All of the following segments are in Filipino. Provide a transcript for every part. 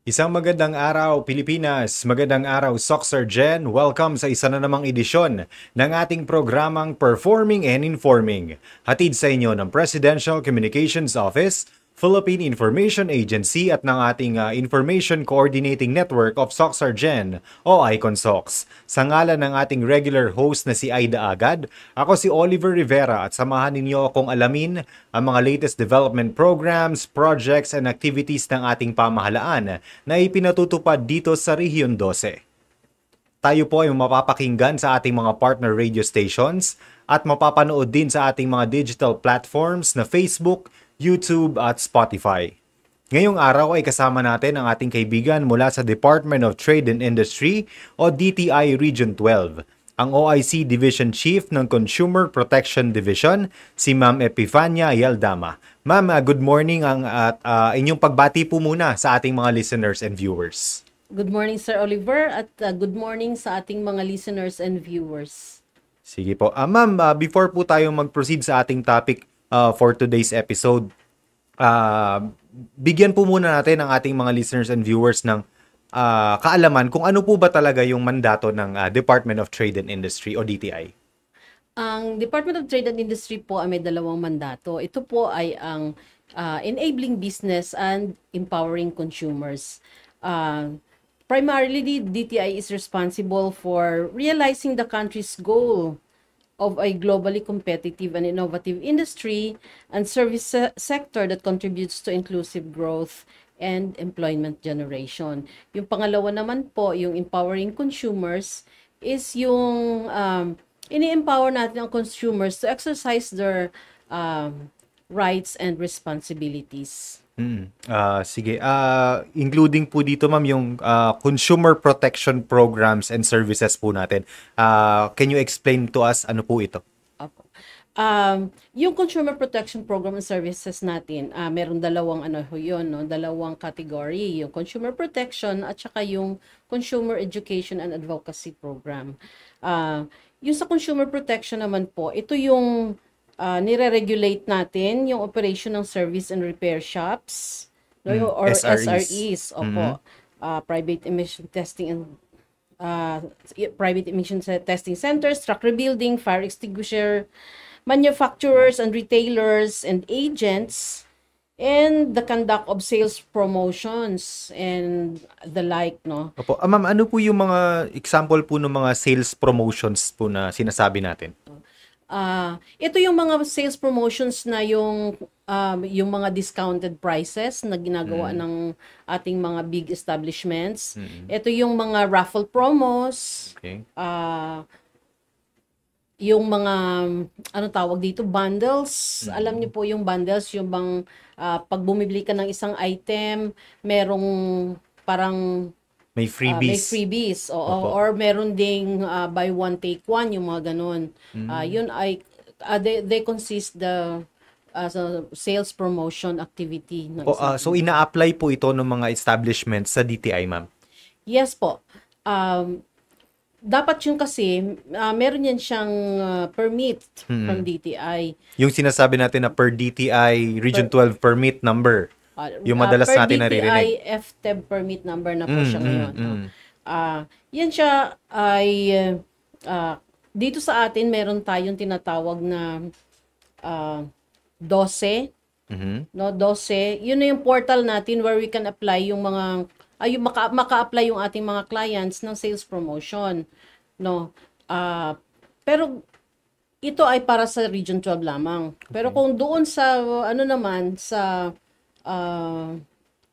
Isang magandang araw, Pilipinas. Magandang araw, Soxer Gen. Welcome sa isa na namang edisyon ng ating programang Performing and Informing. Hatid sa inyo ng Presidential Communications Office, Philippine Information Agency at ng ating Information Coordinating Network of Soxer Gen o ICONSOX. Sa ngalan ng ating regular host na si Aida Agad, ako si Oliver Rivera at samahan ninyo akong alamin ang mga latest development programs, projects and activities ng ating pamahalaan na ipinatutupad dito sa Rehiyon 12. Tayo po ay mapapakinggan sa ating mga partner radio stations at mapapanood din sa ating mga digital platforms na Facebook, YouTube at Spotify. Ngayong araw ay kasama natin ang ating kaibigan mula sa Department of Trade and Industry o DTI Region 12, ang OIC Division Chief ng Consumer Protection Division, si Ma'am Epifania Yaldama. Ma'am, good morning at inyong pagbati po muna sa ating mga listeners and viewers. Good morning, Sir Oliver, at good morning sa ating mga listeners and viewers. Sige po. Ma'am, before po tayo mag-proceed sa ating topic for today's episode, bigyan po muna natin ang ating mga listeners and viewers ng kaalaman kung ano po ba talaga yung mandato ng Department of Trade and Industry o DTI. Ang Department of Trade and Industry po ay may dalawang mandato. Ito po ay ang enabling business and empowering consumers. Primarily, the DTI is responsible for realizing the country's goal of a globally competitive and innovative industry and service sector that contributes to inclusive growth and employment generation. Yung pangalawa naman po, yung empowering consumers, is yung ini-empower natin ang consumers to exercise their rights and responsibilities. Sige. Including po dito, ma'am, yung consumer protection programs and services po natin. Can you explain to us ano po ito? Opo. Yung consumer protection program and services natin, meron dalawang dalawang category, yung consumer protection at saka yung consumer education and advocacy program. Yung sa consumer protection naman po, ito yung nire-regulate natin yung operation ng service and repair shops, or SREs. Opo. Private emission testing and private emission testing centers, truck rebuilding, fire extinguisher, manufacturers and retailers and agents, and the conduct of sales promotions and the like, no? Opo. Ma'am, ano po yung mga example po ng mga sales promotions po na sinasabi natin? Ito yung mga sales promotions na yung mga discounted prices na ginagawa ng ating mga big establishments. Ito yung mga raffle promos. Okay. Yung mga tawag dito, bundles. Alam niyo po yung bundles, yung bang pag bumibili ka ng isang item, merong parang May freebies. may freebies, oo. Or meron ding buy one take one, yung mga ganun. Yun ay they consist the sales promotion activity ng So ina-apply po ito ng mga establishments sa DTI, ma'am? Yes po. Dapat yun kasi meron yan siyang permit from DTI. Yung sinasabi natin na per DTI Region 12 permit number. Yung madalas natin naririnig. Per DTI FTEB permit number na po siya ngayon. Yan siya ay dito sa atin meron tayong tinatawag na 12. No, 12. Yun na yung portal natin where we can apply yung mga maka-apply yung ating mga clients ng sales promotion, no. Pero ito ay para sa Region 12 lamang. Pero kung doon sa sa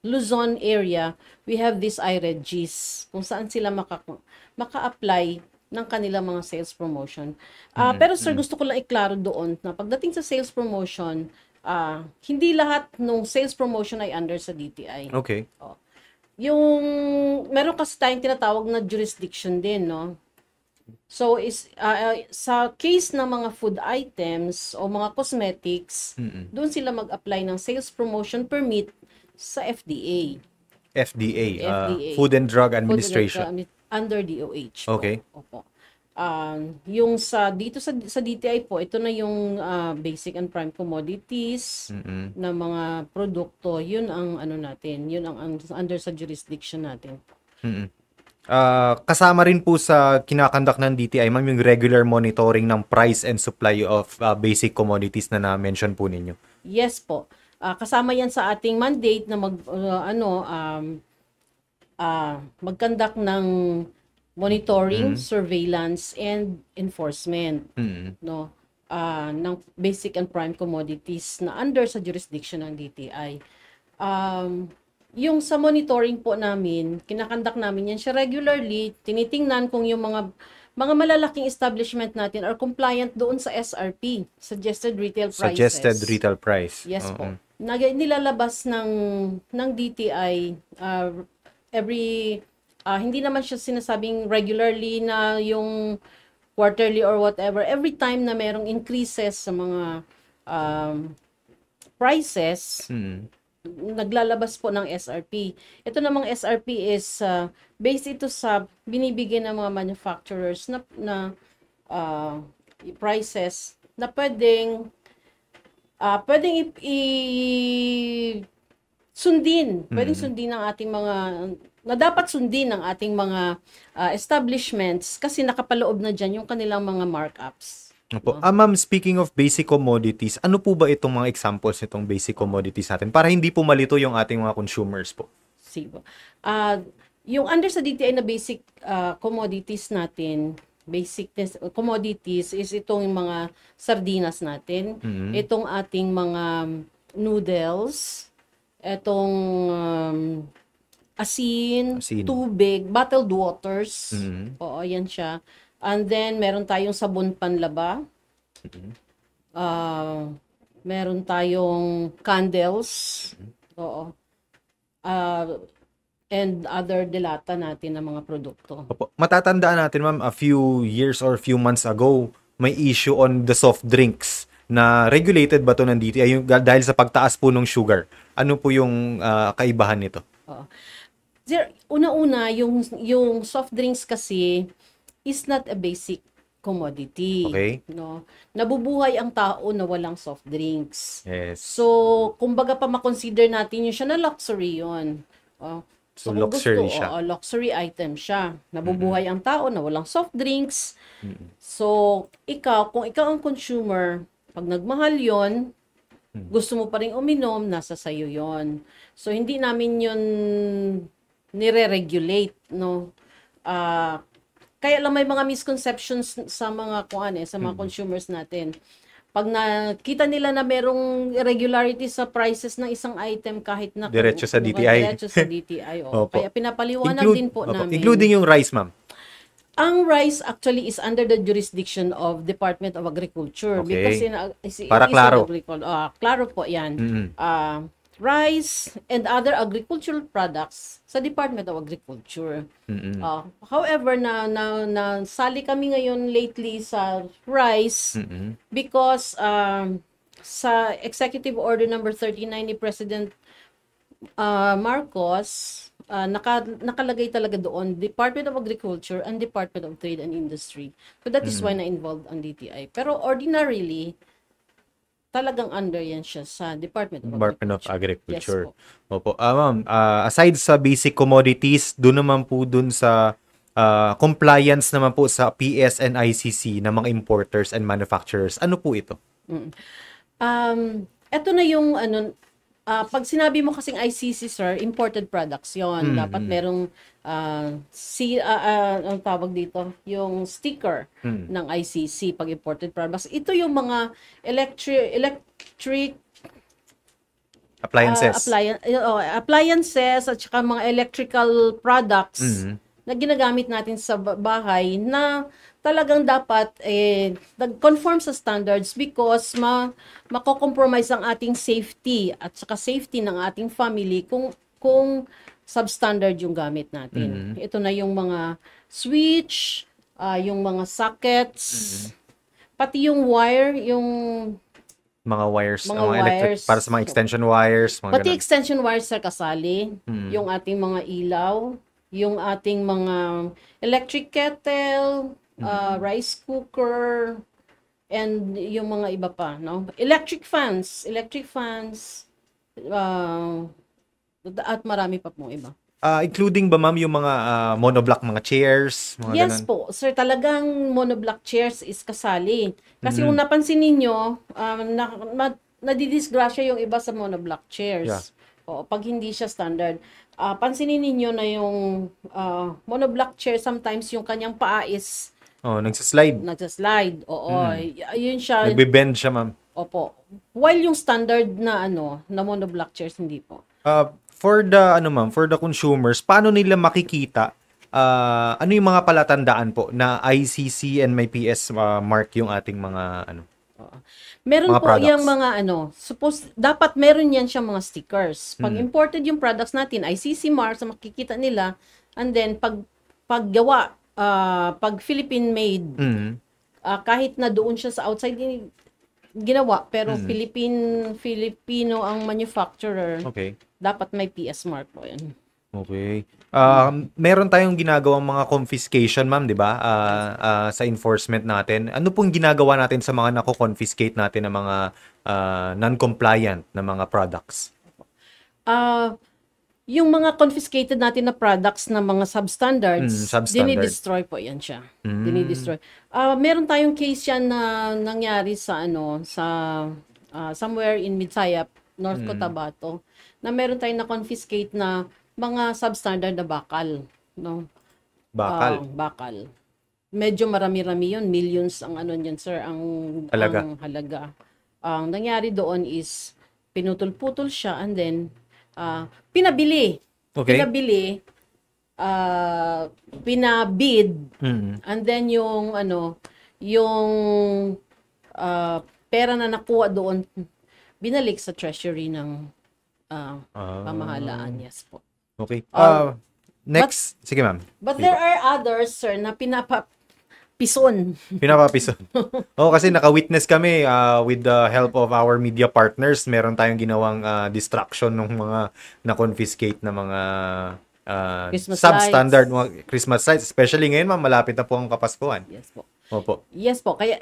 Luzon area, we have this iRegis kung saan sila maka-apply ng kanilang mga sales promotion. Pero sir, gusto ko lang iklaro doon na pagdating sa sales promotion, hindi lahat ng sales promotion ay under sa DTI. Okay. Yung meron kasi tayong tinatawag na jurisdiction din, no? So sa case ng mga food items o mga cosmetics, doon sila mag-apply ng sales promotion permit sa FDA. FDA, Food and Drug Administration. Under DOH. Okay. Opo. Yung sa DTI po, ito na yung basic and prime commodities Mm-mm. na mga produkto, yun ang ano natin, yun ang under sa jurisdiction natin. Mm-mm. Kasama rin po sa kinakandak ng DTI, ma'am, yung regular monitoring ng price and supply of basic commodities na na-mention po ninyo. Yes po. Kasama yan sa ating mandate na mag-conduct ng monitoring, surveillance, and enforcement, Mm-mm. no? Ng basic and prime commodities na under sa jurisdiction ng DTI. Yung sa monitoring po namin, kinakandak namin yan siya regularly, tinitingnan kung yung mga malalaking establishment natin are compliant doon sa SRP, Suggested Retail Prices. Suggested retail price. Yes Oo. po. Nilalabas ng DTI every hindi naman siya sinasabing regularly na yung quarterly or whatever. Every time na merong increases sa mga prices, Mm. naglalabas po ng SRP. Ito namang SRP is based ito sa binibigyan ng mga manufacturers na prices na pwedeng sundin. Pwedeng sundin ng ating mga na dapat sundin ng ating mga establishments kasi nakapaloob na dyan yung kanilang mga markups. Opo. Ma'am, speaking of basic commodities, ano po ba itong mga examples nitong basic commodities natin para hindi po malito yung ating mga consumers po? Sige. Yung under sa DTI na basic commodities natin, commodities is itong mga sardinas natin, itong ating mga noodles, itong asin, tubig, bottled waters. Oo, yan siya. And then, meron tayong sabon panlaba. Meron tayong candles. Oo. And other delata natin ng mga produkto. Opo. Matatandaan natin, ma'am, a few years or few months ago, may issue on the soft drinks na regulated ba to ng DTI dahil sa pagtaas po ng sugar. Ano po yung kaibahan nito? Oo. Una-una, yung soft drinks kasi is not a basic commodity. Okay. No? Nabubuhay ang tao na walang soft drinks. Yes. So, kumbaga pa makonsider natin yun siya na luxury yun. So, kung luxury gusto, siya. Luxury item siya. Nabubuhay ang tao na walang soft drinks. So, kung ikaw ang consumer, pag nagmahal yon, gusto mo pa rin uminom, nasa sayo yon. So, hindi namin yun nire-regulate, no? Kaya lang may mga misconceptions sa mga sa mga consumers natin. Pag nakita nila na merong irregularity sa prices ng isang item kahit na Diretso sa DTI. Diretso sa DTI. Opo. Kaya pinapaliwanag din po namin. Including yung rice, ma'am. Ang rice actually is under the jurisdiction of Department of Agriculture. Okay. Because Para klaro. Klaro po yan. Rice and other agricultural products sa Department of Agriculture. However, na sali kami ngayon lately sa rice because sa Executive Order number 39 ni President Marcos, nakalagay talaga doon Department of Agriculture and Department of Trade and Industry. So that is why na-involved ang DTI. Pero ordinarily, talagang under yan siya sa Department of Agriculture. Yes po. Opo. Ma'am, aside sa basic commodities, doon naman po doon sa compliance naman po sa PS and ICC ng mga importers and manufacturers. Ano po ito? Ito na yung pag sinabi mo kasing ICC, sir, imported products yon. Dapat merong ang tawag dito, yung sticker ng ICC pag imported products. Ito yung mga electric Appliances. Appliances at saka mga electrical products na ginagamit natin sa bahay na talagang dapat nag-conform sa standards because mako-compromise ang ating safety at saka safety ng ating family kung substandard yung gamit natin. Ito na yung mga switch, yung mga sockets, pati yung wire, yung mga wires, mga mga electric, wires. para sa mga extension wires, mga pati ganun. extension wires sa kasali, yung ating mga ilaw, yung ating mga electric kettle, rice cooker, and yung mga iba pa, no? Electric fans, uh, at marami pa pong iba. Including ba ma'am yung mga monoblock, mga chairs, mga Yes ganun? po, sir, talagang monoblock chairs is kasali. Kasi kung napansin ninyo, nadidisgrasya yung iba sa monoblock Yeah. chairs. O, pag hindi siya standard. Pansinin ninyo na yung monoblock chair, sometimes yung kanyang paa is Oh, nagsa-slide. nagsaslide. Oo, yun siya. Nagbe-bend siya, ma'am. Opo. While yung standard na na monoblock chairs, hindi po. For the ma'am, for the consumers, paano nila makikita ano yung mga palatandaan po na ICC and may PS mark yung ating mga Meron mga po products? yung mga dapat meron yan siyang mga stickers. Pag imported yung products natin, ICC mark, sa makikita nila, and then paggawa, pag Philippine made, kahit na doon siya sa outside ginawa, pero Filipino ang manufacturer, Okay. dapat may PS mark po yan. Okay. Meron tayong ginagawang mga confiscation, ma'am, 'di ba? Sa enforcement natin. Ano pong ginagawa natin sa mga nako-confiscate natin ng mga non-compliant na mga products? Yung mga confiscated natin na products na mga substandards, Substandard. dinidestroy po yan siya. Dinidestroy. Meron tayong case yan na nangyari sa somewhere in Midsayap, North Cotabato, na meron tayong na-confiscate na mga substandard na bakal, no? Bakal. Bakal. Medyo marami-rami yun, millions ang yun, sir, ang Halaga. ang halaga. Ang nangyari doon is pinutol-putol siya, and then pinabili. Okay. Pinabid, and then yung pera na nakuha doon binalik sa treasury ng pamahalaan. Yes po. Okay. Next, sige ma'am. But there are others, sir, na pinapapison. Pinapapison. Kasi naka-witness kami with the help of our media partners. Meron tayong ginawang distraction ng mga na-confiscate na mga Christmas substandard mga Christmas lights. Especially ngayon, ma'am, malapit na po ang Kapaskuhan. Yes po. Opo. Yes po. Kaya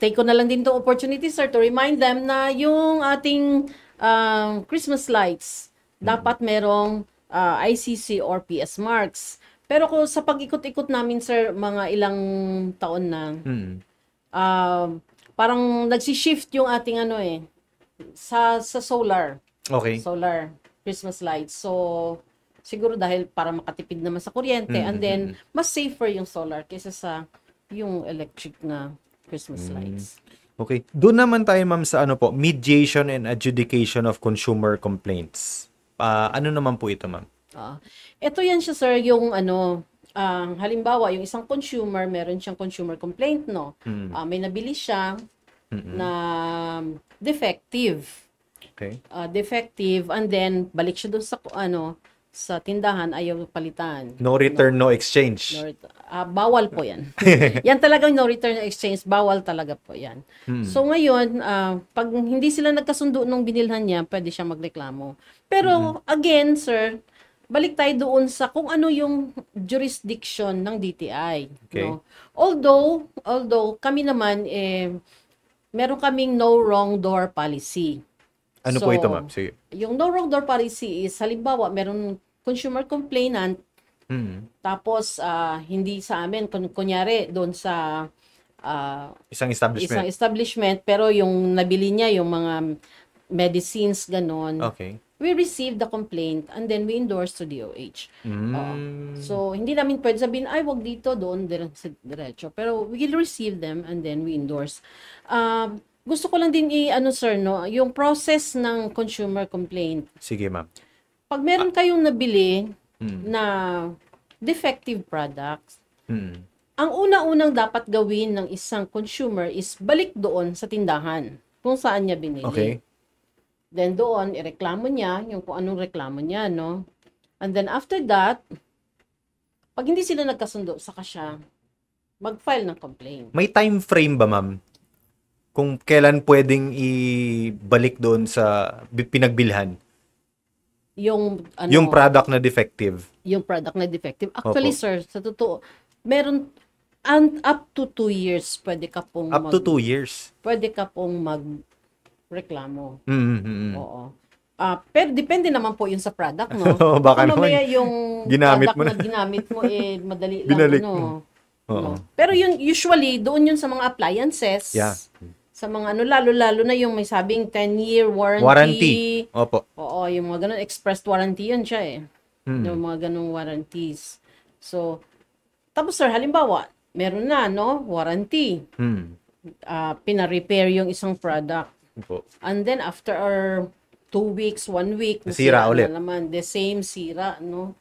take ko na lang din itong opportunity, sir, to remind them na yung ating Christmas lights dapat merong ICC or PS marks. Pero kung sa pag-ikot-ikot namin, sir, mga ilang taon na, parang nagsi-shift yung ating sa solar. Okay. Solar Christmas lights. So, siguro dahil para makatipid naman sa kuryente, and then mas safer yung solar kaysa sa yung electric na Christmas lights. Okay. Doon naman tayo, ma'am, sa mediation and adjudication of consumer complaints. Ano naman po ito, ma'am? Ito yan siya, sir, yung halimbawa, yung isang consumer, meron siyang consumer complaint, no? May nabili siya na defective. Okay. Defective, and then balik siya doon sa tindahan, ayaw palitan. No return, no exchange. Bawal po yan. Yan talagang no return exchange, bawal talaga po yan. So ngayon, pag hindi sila nagkasundo nung binilhan niya, pwede siya magreklamo. Pero again, sir, balik tayo doon sa kung ano yung jurisdiction ng DTI. Okay. No? Although kami naman, meron kaming no wrong door policy. Ano po ito, ma'am? Sige. Yung no wrong door policy is, halimbawa, meron consumer complainant, tapos hindi sa amin, kunyari doon sa Isang isang establishment. establishment, pero yung nabili niya yung mga medicines, ganon, Okay. we receive the complaint and then we endorse to DOH. So, hindi namin pwede sabihin, ay, wag dito, doon, diretso. Pero we'll receive them and then we endorse. Gusto ko lang din sir, no, yung process ng consumer complaint. Sige, ma'am. Pag meron kayong nabili na defective products, ang una-unang dapat gawin ng isang consumer is balik doon sa tindahan kung saan niya binili. Okay. Then doon, ireklamo niya yung kung anong reklamo niya, no? And then after that, pag hindi sila nagkasundo, saka siya mag-file ng complaint. May time frame ba, ma'am? Kung kailan pwedeng ibalik doon sa pinagbilhan? Yung product na defective. Yung product na defective. Actually, Opo. sir, sa totoo, meron, And up to 2 years pwede ka pong Up to 2 years. pwede ka pong magreklamo. Mm. Oo. Pero depende naman po yun sa product, no? Baka mamaya naman yung ginamit product mo na na. ginamit mo madali lang, Binalik ano. mo. Oo. No? Pero yun, usually, doon yun sa mga appliances. Yeah. Sa mga lalo-lalo na yung may sabing 10-year warranty. Warranty. Opo. Oo, yung mga ganun, express warranty yun siya eh. Mm. Yung mga ganung warranties. So, tapos sir, halimbawa, meron na, no? Warranty. Mm. Pina-repair yung isang product. Opo. And then, after 2 weeks, 1 week, Nasira ulit. na naman, the same sira, no?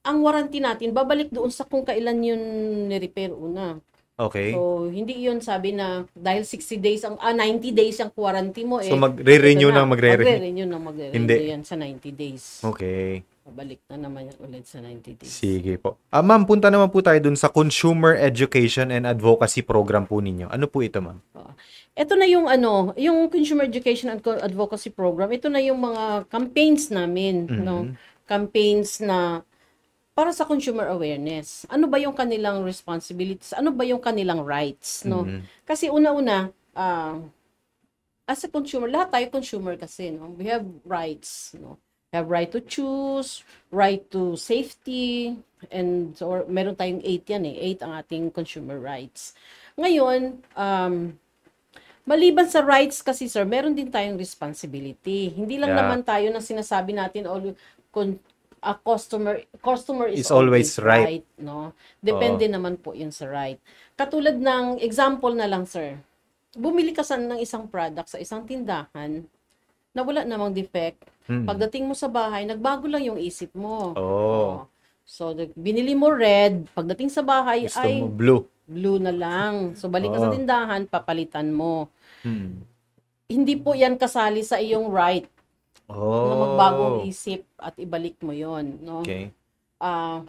Ang warranty natin, babalik doon sa kung kailan yun ni-repair una. Okay. So, hindi yun sabi na dahil 60 days, 90 days ang warranty mo. So, magre-renew ito na, ng magre-renew. Magre-renew ng magre-renew Hindi. yan sa 90 days. Okay. Pabalik na naman yan ulit sa 90 days. Sige po. Ma'am, punta naman po tayo dun sa Consumer Education and Advocacy Program po ninyo. Ano po ito, ma'am? Ito na yung yung Consumer Education and Advocacy Program. Ito na yung mga campaigns namin, no? Campaigns na para sa consumer awareness. Ano ba yung kanilang responsibilities? Ano ba yung kanilang rights, no? Kasi una-una, as a consumer, lahat tayo consumer kasi, no? We have rights, no? We have right to choose, right to safety, and or meron tayong 8 yan 8 ang ating consumer rights. Ngayon, maliban sa rights kasi sir, meron din tayong responsibility. Hindi lang naman tayo na sinasabi natin a customer is always right, no? Depende naman po 'yun sa right. Katulad ng example na lang sir. Bumili ka ng isang product sa isang tindahan na wala namang defect. Pagdating mo sa bahay, nagbago lang yung isip mo. Oh. So, binili mo red, pagdating sa bahay Gusto ay mo blue. blue na lang. So, balik ka sa tindahan, papalitan mo. Hmm. Hindi po yan kasali sa iyong right na magbago ang isip at ibalik mo yon, no? Okay.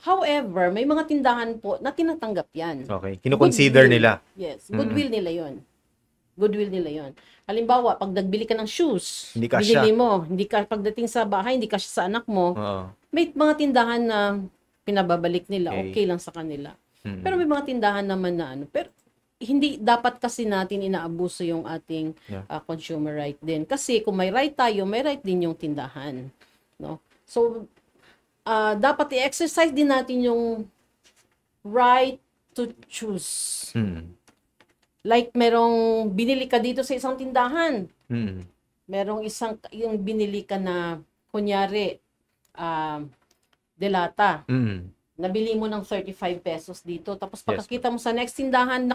However, may mga tindahan po na tinatanggap yan. Okay. Kino-consider Goodwill. nila. Yes, goodwill nila yon. Goodwill nila yon. Halimbawa, pag nagbili ka ng shoes, Hindi kasya. binili mo, hindi ka pagdating sa bahay, hindi kasya sa anak mo, Oo. may mga tindahan na pinababalik nila, Okay. okay lang sa kanila. Pero may mga tindahan naman na pero hindi dapat kasi natin inaabuso yung ating consumer right din. Kasi kung may right tayo, may right din yung tindahan, no? So dapat i-exercise din natin yung right to choose. Like merong binili ka dito sa isang tindahan. Merong yung binili ka na kunyari delata. Nabili mo ng 35 pesos dito. Tapos pagkakita mo sa next tindahan,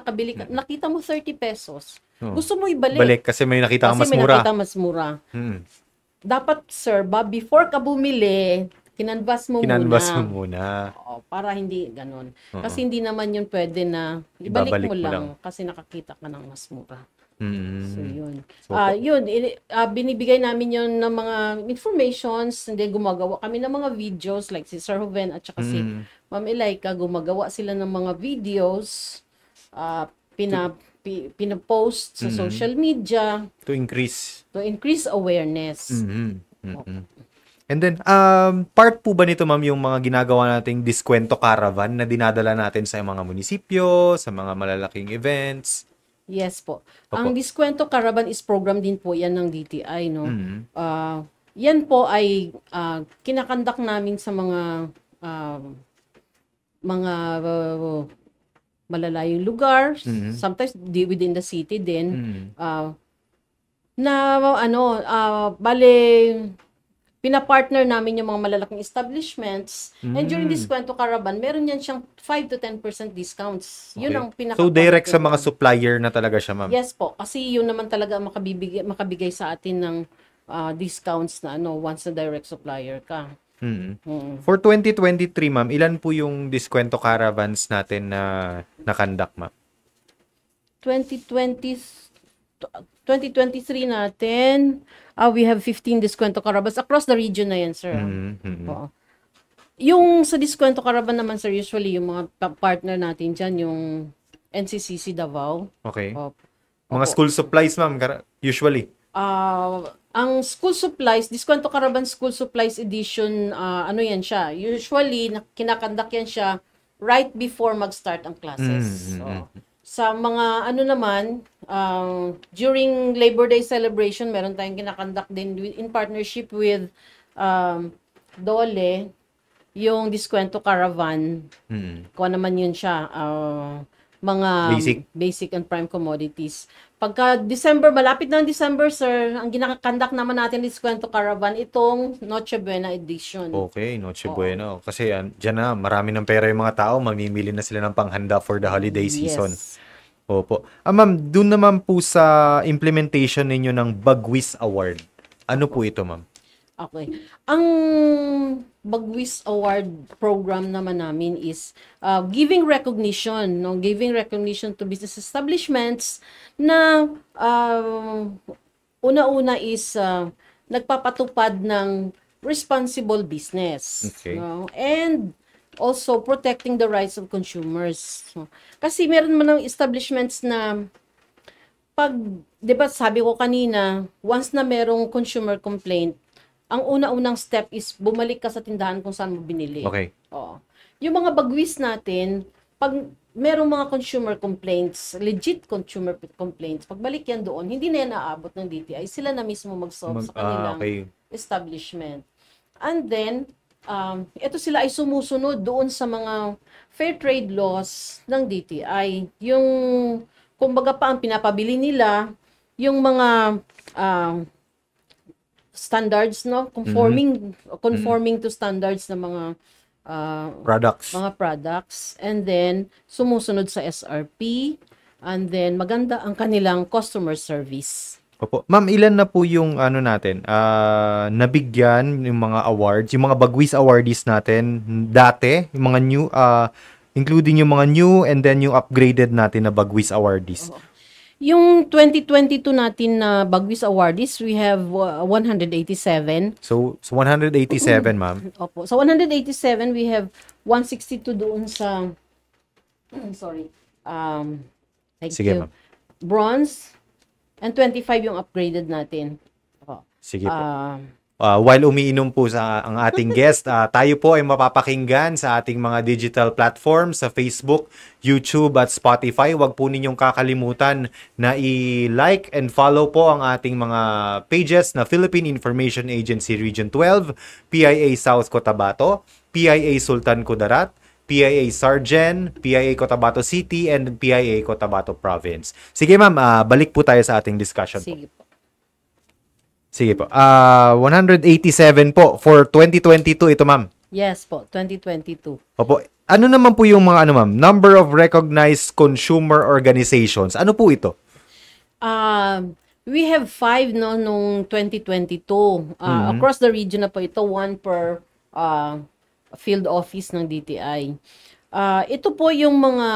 nakita mo 30 pesos. Gusto mo ibalik. Balik kasi may nakita kang mas Kasi may mura. nakita mas mura. Dapat, sir, before ka bumili, kinanvas mo muna. Oo, para hindi ganun. Kasi hindi naman yun pwede na ibalik Ibabalik mo mo lang lang. kasi nakakita ka ng mas mura. So, yun. So, Binibigay namin yun ng mga informations, hindi gumagawa kami ng mga videos like si Sir Joven at saka si Ma'am Elaika, gumagawa sila ng mga videos, pinapost sa social media to increase awareness. And then, part po ba nito, ma'am, yung mga ginagawa nating diskwento caravan na dinadala natin sa mga munisipyo, sa mga malalaking events? Yes po. Ang Diskwento Caravan is program din po yan ng DTI, no? Yan po ay kinakandak namin sa mga malalayong lugar, sometimes within the city din, pinapartner namin yung mga malalaking establishments. And during Diskwento Caravan, meron yan siyang 5 to 10% discounts. Yun ang pinaka. So, direct sa mga supplier na talaga siya, ma'am? Yes po. Kasi yun naman talaga ang makabigay sa atin ng discounts na once na direct supplier ka. For 2023, ma'am, ilan po yung Diskwento Caravans natin na nakandak, ma'am? 2023 natin, we have 15 Diskwento Caravans across the region na yan, sir. Oo. Yung sa Diskwento Caravan naman, sir, usually yung mga partner natin dyan, yung NCCC Davao. Okay. Mga school supplies, ma'am, usually. Ang school supplies, Diskwento Caravan School Supplies Edition, ano yan siya? Usually, kinakandak yan siya right before mag-start ang classes. So, sa mga ano naman, during Labor Day celebration, meron tayong kinakandak din in partnership with Dole, yung Diskwento Caravan. Kung naman yun siya, mga basic and prime commodities. Pagka December, malapit na ang December, sir, ang ginakandak naman natin Diskwento Caravan, itong Noche Buena edition. Okay, Noche Buena. Kasi dyan na, marami ng pera yung mga tao, mamimili na sila ng panghanda for the holiday season. Yes. Opo. Ma'am, dun naman po sa implementation ninyo ng Bagwis Award. Ano po ito, ma'am? Okay. Ang Bagwis Award program naman namin is giving recognition, no? Giving recognition to business establishments na una-una is nagpapatupad ng responsible business. Okay. No? And also protecting the rights of consumers. No? Kasi meron man ng establishments na pag, 'di ba sabi ko kanina, once na merong consumer complaint, ang una-unang step is bumalik ka sa tindahan kung saan mo binili. Okay. Oo. Yung mga bagwis natin, pag merong mga consumer complaints, legit consumer complaints, pagbalik yan doon, hindi na yan naabot ng DTI. Sila na mismo mag-solve sa kanilang establishment. And then, ito sila ay sumusunod doon sa mga fair trade laws ng DTI. Yung, kumbaga pa ang pinapabili nila, yung mga standards, no, conforming to standards ng mga products, and then sumusunod sa SRP, and then maganda ang kanilang customer service. Opo. Ma'am, ilan na po yung natin nabigyan yung mga awards, yung mga Bagwis awardees natin dati, yung mga new including yung mga new and then yung upgraded natin na Bagwis awardees. Yung 2022 natin na Bagwis awardees, we have 187. So 187, ma'am. Opo. Sa 187, we have 162 doon sa sorry. Thank Sige, you. ma'am. Bronze and 25 yung upgraded natin. Sige po. While umiinom po sa ang ating guest, tayo po ay mapapakinggan sa ating mga digital platforms sa Facebook, YouTube at Spotify. Huwag po ninyong kakalimutan na i-like and follow po ang ating mga pages na Philippine Information Agency Region 12, PIA South Cotabato, PIA Sultan Kudarat, PIA Sargen, PIA Cotabato City, and PIA Cotabato Province. Sige ma'am, balik po tayo sa ating discussion. Sige po. Sige po. 187 po for 2022 ito, ma'am. Yes po, 2022. Opo. Ano naman po yung mga ma'am? Number of recognized consumer organizations. Ano po ito? We have 5 no nung 2022. Across the region na po ito, 1 per field office ng DTI. Ito po yung mga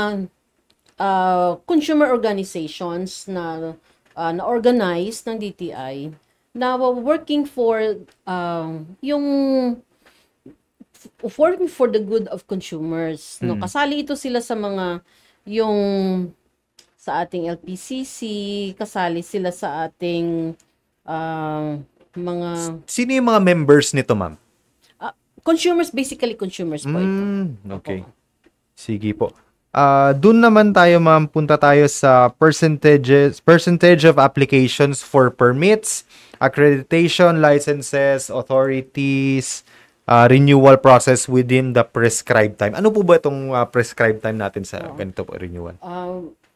consumer organizations na na-organize ng DTI na working for working for the good of consumers, no. Kasali ito sila sa mga yung sa ating LPCC, kasali sila sa ating mga Sino yung mga members nito, ma'am? consumers, basically consumers po ito. Okay. Sige po. Doon naman tayo, ma'am, punta tayo sa percentage of applications for permits, accreditation, licenses, authorities, renewal process within the prescribed time. Ano po ba itong prescribed time natin sa ganito po, renewal?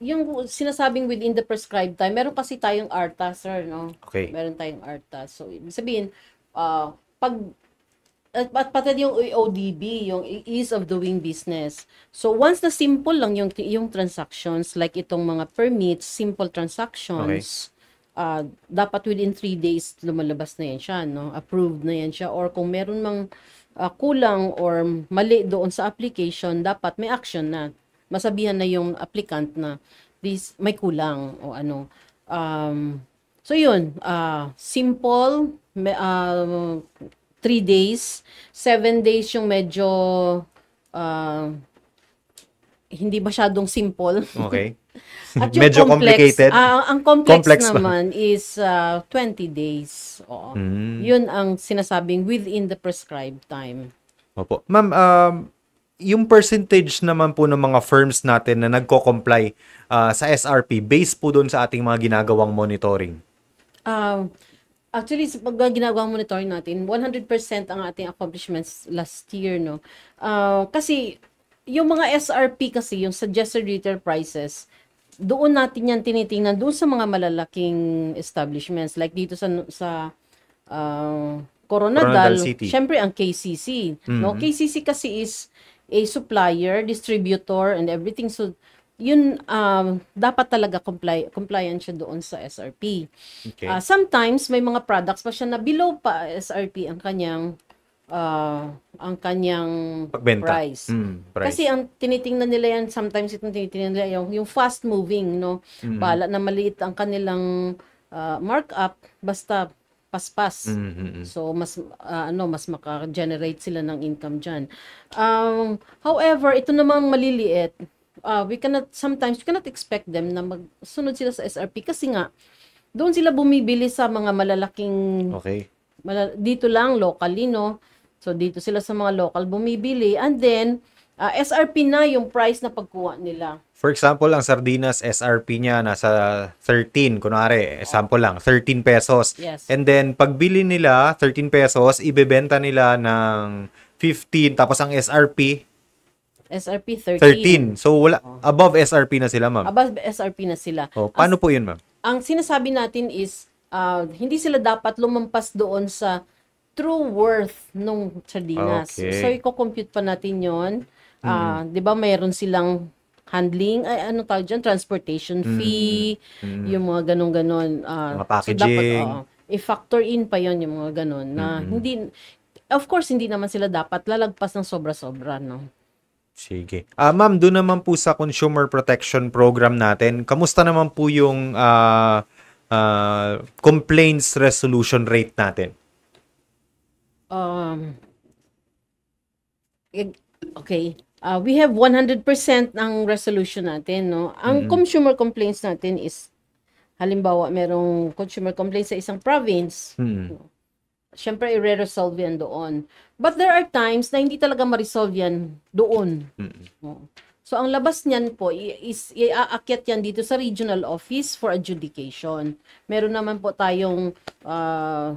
Yung sinasabing within the prescribed time, meron kasi tayong ARTA, sir, no? Okay. Meron tayong ARTA. So, ibig sabihin, pati yung ODB, yung ease of doing business. So, once na simple lang yung transactions, like itong mga permits, simple transactions, dapat within 3 days lumalabas na yan siya, no? Approved na yan siya. Or kung meron mang kulang or mali doon sa application, dapat may action na. Masabihan na yung applicant na this may kulang o ano. So, yun. Simple, 3 days, 7 days yung medyo hindi masyadong simple. Okay. At yung medyo complicated. Ang complex naman is 20 days. Oo. Yun ang sinasabing within the prescribed time. Opo. Ma'am, yung percentage naman po ng mga firms natin na nagko-comply sa SRP based po doon sa ating mga ginagawang monitoring. Um, Actually, sa pag ginagawang monitoring natin, 100% ang ating accomplishments last year, no? Kasi yung mga SRP kasi, yung suggested retail prices, doon natin yan tinitingnan doon sa mga malalaking establishments like dito sa Coronadal Coronadal, City. syempre ang KCC, no? KCC kasi is a supplier, distributor and everything. So yun dapat talaga compliant siya doon sa SRP. Okay. Sometimes may mga products pa siya na below pa SRP ang kanyang Pagbenta. price. Price. Kasi ang tinitingnan nila yan, sometimes itong tinitingnan nila yung fast moving, no? Bahala na maliit ang kanilang markup, basta paspas. So mas mas maka-generate sila ng income diyan. However, ito namang maliliit, we cannot expect them na magsunod sila sa SRP kasi nga doon sila bumibili sa mga malalaking Okay. dito lang locally, no? So dito sila sa mga local bumibili and then SRP na yung price na pagkuha nila. For example, ang sardinas SRP niya nasa 13, kunwari, example lang, 13 pesos. Yes. And then pagbili nila 13 pesos, ibebenta nila ng 15 tapos ang SRP SRP 13. So wala above SRP na sila, ma'am. Above SRP na sila. Oh, paano po 'yun, ma'am? Ang sinasabi natin is hindi sila dapat lumampas doon sa true worth ng sardinas. Okay. So i-compute pa natin 'yon. 'Di ba mayroon silang handling, tawag dyan, transportation fee, yung mga ganon-ganon. Mga So dapat packaging. i-factor in pa 'yon yung mga ganon na hindi, of course hindi naman sila dapat lalagpas ng sobra-sobra, no? Sige. Ma'am, doon naman po sa Consumer Protection Program natin, kamusta naman po yung complaints resolution rate natin? Okay. We have 100% ang resolution natin, no? Ang consumer complaints natin is, halimbawa, merong consumer complaints sa isang province. Siyempre, i-resolve yan doon. But there are times na hindi talaga ma-resolve yan doon. No? So, ang labas niyan po is iaakyat yan dito sa regional office for adjudication. Meron naman po tayong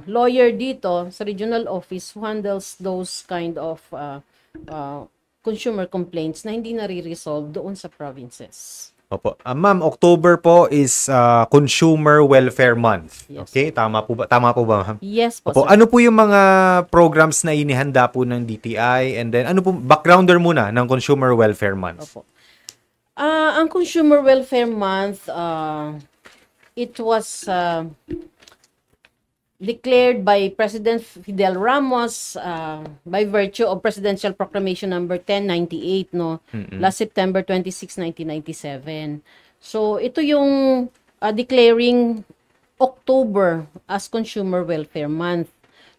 lawyer dito sa regional office who handles those kind of consumer complaints na hindi nare-resolve doon sa provinces. Opo. Ma'am, October po is Consumer Welfare Month. Yes. Okay? Tama po ba, ma'am? Yes po, Opo. sir. Ano po yung mga programs na inihanda po ng DTI? And then, ano po, backgrounder muna ng Consumer Welfare Month? Opo. Ang Consumer Welfare Month, it was declared by President Fidel Ramos by virtue of Presidential Proclamation number 1098, no? Last September 26, 1997. So, ito yung declaring October as Consumer Welfare Month.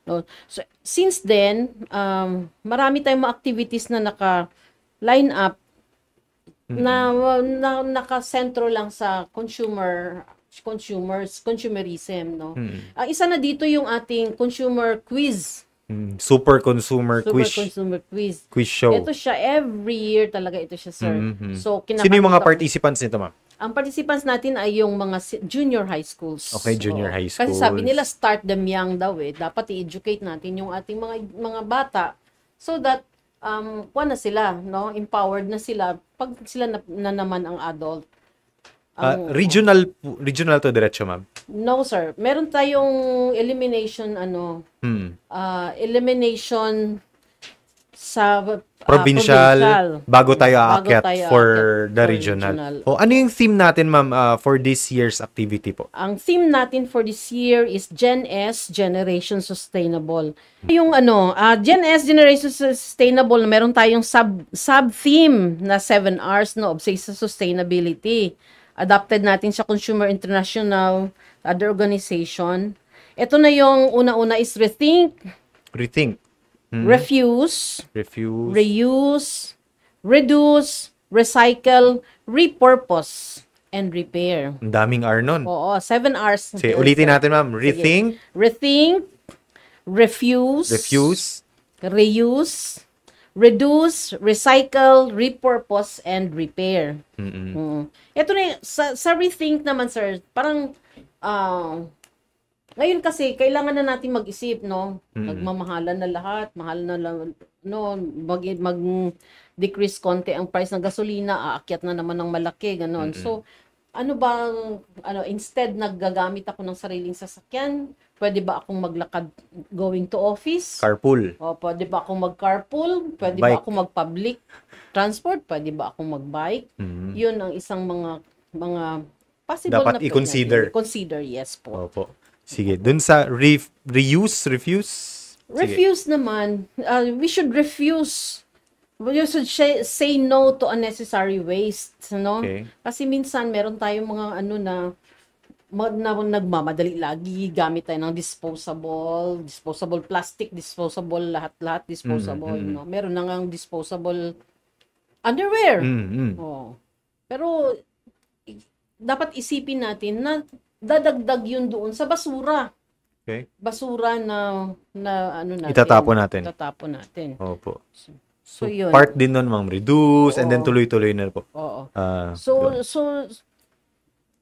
No? So, since then, marami tayong mga activities na naka-line up na nakasentro lang sa consumerism, no? Ang isa na dito yung ating consumer quiz. Super Consumer Super Quiz, consumer quiz. quiz show. Ito siya, every year talaga ito siya, sir. So, Sino yung mga kinakanta- participants nito, ma'am? Ang participants natin ay yung mga junior high schools. Okay, junior Oo. high Kasi sabi schools. nila, start them young daw eh. Dapat i-educate natin yung ating mga bata so that na sila, no? Empowered na sila pag sila na naman ang adult. Regional to diretso, ma'am. No, sir. Meron tayong elimination elimination sa Provincial, bago tayo aakyat tayo for aakyat the for regional. regional. O, ano yung theme natin, ma'am, for this year's activity po? Ang theme natin for this year is Gen S, Generation Sustainable. Yung Gen S, Generation Sustainable, meron tayong sub-theme na 7 R's, no, sa sustainability. Adapted natin sa Consumer International, other organization. Ito na yung una-una is rethink, Rethink. refuse, Refuse. reuse, reduce, recycle, repurpose, and repair. Ang daming R nun. Oo, 7 R's. Sige, ulitin natin, ma'am. Rethink, Rethink, refuse, refuse, reuse, reduce, recycle, repurpose, and repair. Ito na sa rethink naman, sir, parang ngayon kasi kailangan na natin mag-isip, no? Nagmamahalan na lahat, mahal na lang, no, mag decrease konti ang price ng gasolina, aakyat na naman ng malaki, ganon. So, instead naggagamit ako ng sariling sasakyan, pwede ba akong maglakad going to office? Carpool. O, pwede ba akong mag-carpool? Pwede ba akong mag-public transport? Pwede ba akong mag-bike? Yun ang isang mga possible Dapat na i-consider. Consider, yes po. Opo. Sige, dun sa refuse? Refuse naman, we should refuse. You should say no to unnecessary waste, no? Okay. Kasi minsan meron tayong mga nagmamadali lagi, gamit tayo ng disposable plastic, disposable lahat disposable, no? Meron na ngang disposable underwear. Oh. Pero dapat isipin natin na dadagdag yun doon sa basura. Okay. Basura na natin. Itatapon natin. Opo. So yun. Part din nun, ma'am, reduce, and then tuloy-tuloy na po. Oo. Doon.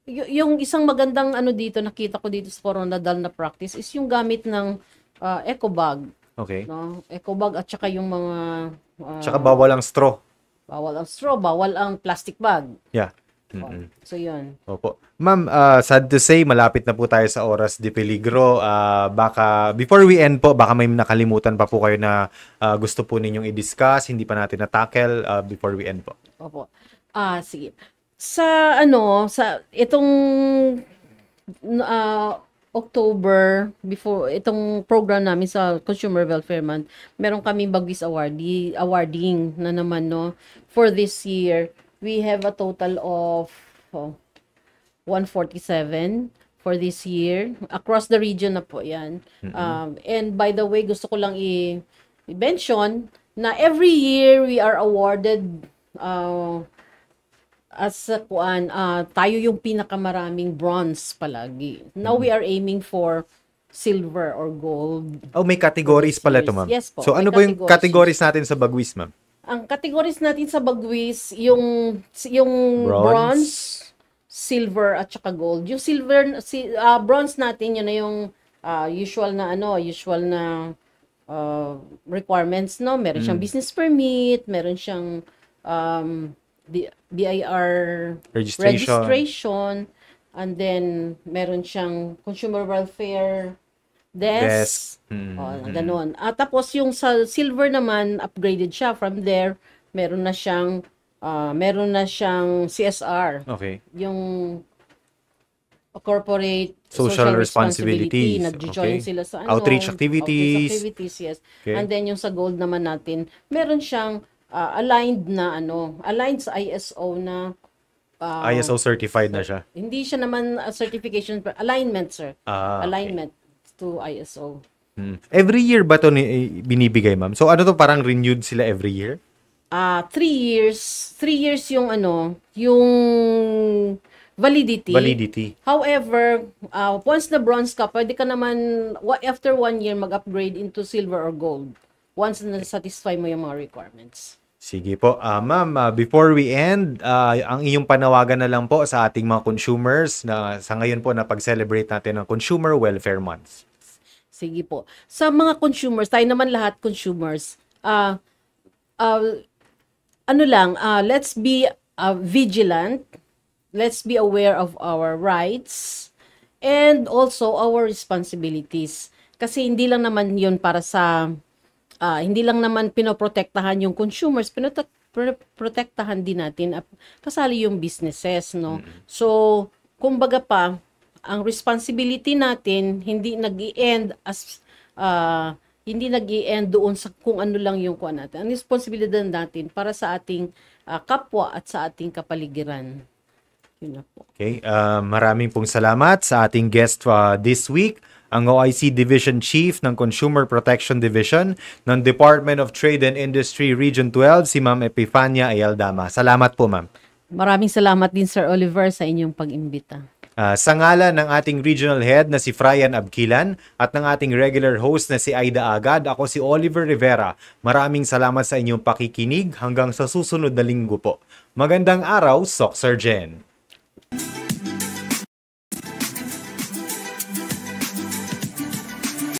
Yung isang magandang dito, nakita ko dito sa Coronadal na practice is yung gamit ng eco bag. Okay. No? Eco bag at saka yung mga Tsaka bawal ang straw. bawal ang straw, bawal ang plastic bag. Yeah. So yun. Opo. Ma'am, sad to say, malapit na po tayo sa oras de peligro. Baka, before we end po, baka may nakalimutan pa po kayo na gusto po ninyong i-discuss, hindi pa natin na-tackle before we end po. Opo. Sige. Sa itong October, before itong program namin sa Consumer Welfare Month, meron kaming Bagwis awarding na naman, no. For this year, we have a total of 147 for this year. Across the region na po yan. And by the way, gusto ko lang i-mention na every year we are awarded tayo yung pinakamaraming bronze palagi. Now we are aiming for silver or gold. Oh, may categories pala ito, ma'am. Yes po. So, ano po yung categories natin sa Bagwis, ma'am? Ang categories natin sa Bagwis, yung bronze, silver at saka gold. Yung bronze natin, yun na yung usual na requirements, no? Meron siyang business permit, meron siyang BIR registration, and then meron siyang consumer welfare desk. Ganon. Tapos yung sa silver naman, upgraded siya. From there, meron na siyang CSR. Okay. Yung corporate Social responsibilities. Nag-join sila sa outreach activities. Yes. Okay. And then yung sa gold naman natin, meron siyang aligned sa ISO na ISO certified na siya. Hindi siya naman certification, alignment, sir. Alignment to ISO. Every year ba ito binibigay, ma'am? So ano to, parang renewed sila every year? 3 years. 3 years yung yung validity. However, once na bronze ka, pwede ka naman after 1 year mag-upgrade into silver or gold. Once na satisfy mo yung mga requirements. Sige po. Ma'am, before we end, ang iyong panawagan na lang po sa ating mga consumers na sa ngayon po na pag-celebrate natin ng Consumer Welfare Month. Sige po. Sa mga consumers, tayo naman lahat consumers, let's be vigilant. Let's be aware of our rights and also our responsibilities. Kasi hindi lang naman yun para sa hindi lang naman pinoprotektahan yung consumers, pinoprotektahan din natin kasali yung businesses, no? So, kumbaga pa, ang responsibility natin hindi nag-i-end doon sa kung ano lang yung kuha natin. Ang responsibilidad natin para sa ating kapwa at sa ating kapaligiran. Yun na po. Okay, maraming pong salamat sa ating guest this week, ang OIC Division Chief ng Consumer Protection Division ng Department of Trade and Industry Region 12, si Ma'am Epifania Ayaldama. Salamat po, ma'am. Maraming salamat din, Sir Oliver, sa inyong pag-imbita. Sa ngalan ng ating regional head na si Fryan Abkilan at ng ating regular host na si Aida Agad, ako si Oliver Rivera. Maraming salamat sa inyong pakikinig hanggang sa susunod na linggo po. Magandang araw, Soc Sergeant!